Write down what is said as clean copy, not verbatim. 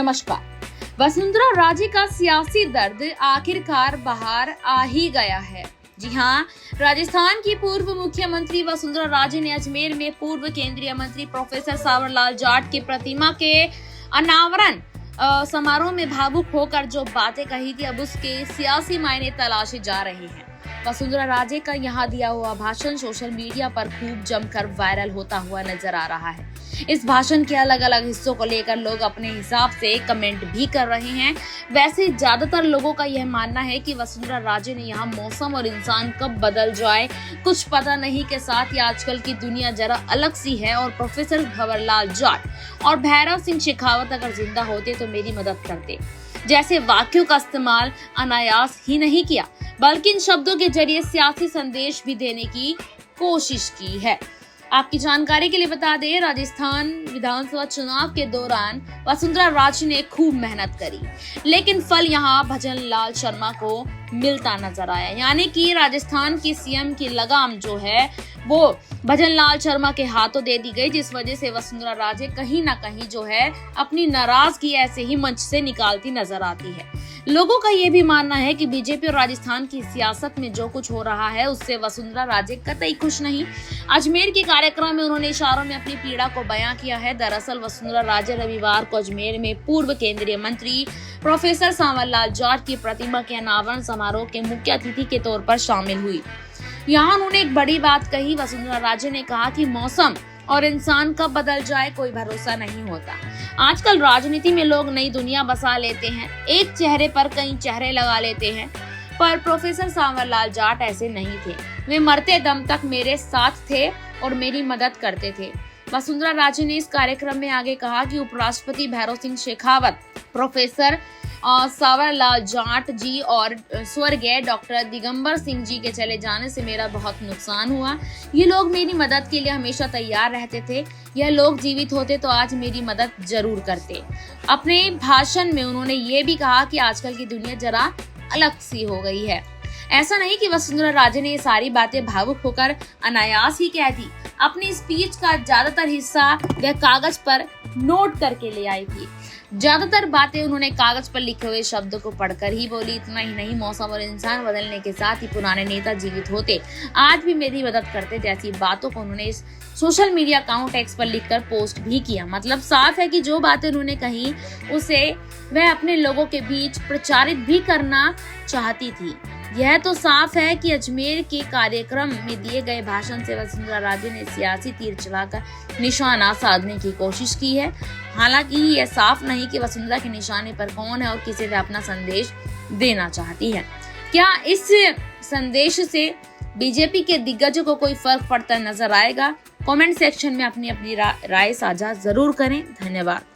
नमस्कार। वसुंधरा राजे का सियासी दर्द आखिरकार बाहर आ ही गया है। जी हाँ, राजस्थान की पूर्व मुख्यमंत्री वसुंधरा राजे ने अजमेर में पूर्व केंद्रीय मंत्री प्रोफेसर सावरलाल जाट की प्रतिमा के अनावरण समारोह में भावुक होकर जो बातें कही थी, अब उसके सियासी मायने तलाशे जा रहे हैं। वसुंधरा राजे का यहाँ दिया हुआ भाषण सोशल मीडिया पर खूब जमकर वायरल होता हुआ नजर आ रहा है। इस भाषण के अलग अलग हिस्सों को लेकर लोग अपने हिसाब से कमेंट भी कर रहे हैं। वैसे ज्यादातर लोगों का यह मानना है कि वसुंधरा राजे ने यहाँ मौसम और इंसान कब बदल जाए कुछ पता नहीं के साथ ही आजकल की दुनिया जरा अलग सी है और प्रोफेसर सावरलाल जाट और भैरव सिंह शेखावत अगर जिंदा होते तो मेरी मदद करते जैसे वाक्यों का इस्तेमाल अनायास ही नहीं किया, बल्कि इन शब्दों के जरिए सियासी संदेश भी देने की कोशिश की है। आपकी जानकारी के लिए बता दें, राजस्थान विधानसभा चुनाव के दौरान वसुंधरा राजे ने खूब मेहनत करी, लेकिन फल यहाँ भजन लाल शर्मा को मिलता नजर आया। यानी कि राजस्थान की सीएम की लगाम जो है वो भजन लाल शर्मा के हाथों दे दी गई, जिस वजह से वसुंधरा राजे कहीं ना कहीं जो है अपनी नाराजगी ऐसे ही मंच से निकालती नजर आती है। लोगों का ये भी मानना है कि बीजेपी और राजस्थान की सियासत में जो कुछ हो रहा है उससे वसुंधरा राजे कतई खुश नहीं। अजमेर के कार्यक्रम में उन्होंने इशारों में अपनी पीड़ा को बयां किया है। दरअसल वसुंधरा राजे रविवार को अजमेर में पूर्व केंद्रीय मंत्री प्रोफेसर सावरलाल जाट की प्रतिमा के अनावरण समारोह के मुख्य अतिथि के तौर पर शामिल हुई। यहाँ उन्होंने एक बड़ी बात कही। वसुंधरा राजे ने कहा कि मौसम और इंसान कब बदल जाए कोई भरोसा नहीं होता। आजकल राजनीति में लोग नई दुनिया बसा लेते हैं, एक चेहरे पर कई चेहरे लगा लेते हैं, पर प्रोफेसर सावरलाल जाट ऐसे नहीं थे। वे मरते दम तक मेरे साथ थे और मेरी मदद करते थे। वसुंधरा राजे ने इस कार्यक्रम में आगे कहा कि उपराष्ट्रपति भैरव सिंह शेखावत, प्रोफेसर सावरलाल जाट जी और स्वर्गीय डॉक्टर दिगंबर सिंह जी के चले जाने से मेरा बहुत नुकसान हुआ। ये लोग मेरी मदद के लिए हमेशा तैयार रहते थे। यह लोग जीवित होते तो आज मेरी मदद जरूर करते। अपने भाषण में उन्होंने ये भी कहा कि आजकल की दुनिया जरा अलग सी हो गई है। ऐसा नहीं कि वसुंधरा राजे ने ये सारी बातें भावुक होकर अनायास ही कह दी। अपनी स्पीच का ज्यादातर हिस्सा वह कागज पर नोट करके ले आई थी। ज्यादातर बातें उन्होंने कागज पर लिखे हुए शब्दों को पढ़कर ही बोली। इतना ही नहीं, मौसम और इंसान बदलने के साथ ही पुराने नेता जीवित होते आज भी मेरी मदद करते जैसी बातों को उन्होंने इस सोशल मीडिया अकाउंट एक्स पर लिखकर पोस्ट भी किया। मतलब साफ है कि जो बातें उन्होंने कही उसे वह अपने लोगों के बीच प्रचारित भी करना चाहती थी। यह तो साफ है कि अजमेर के कार्यक्रम में दिए गए भाषण से वसुंधरा राजे ने सियासी तीर चलाकर निशाना साधने की कोशिश की है। हालांकि यह साफ नहीं कि वसुंधरा के निशाने पर कौन है और किसे वे अपना संदेश देना चाहती है। क्या इस संदेश से बीजेपी के दिग्गजों को कोई फर्क पड़ता नजर आएगा? कमेंट सेक्शन में अपनी राय साझा जरूर करें। धन्यवाद।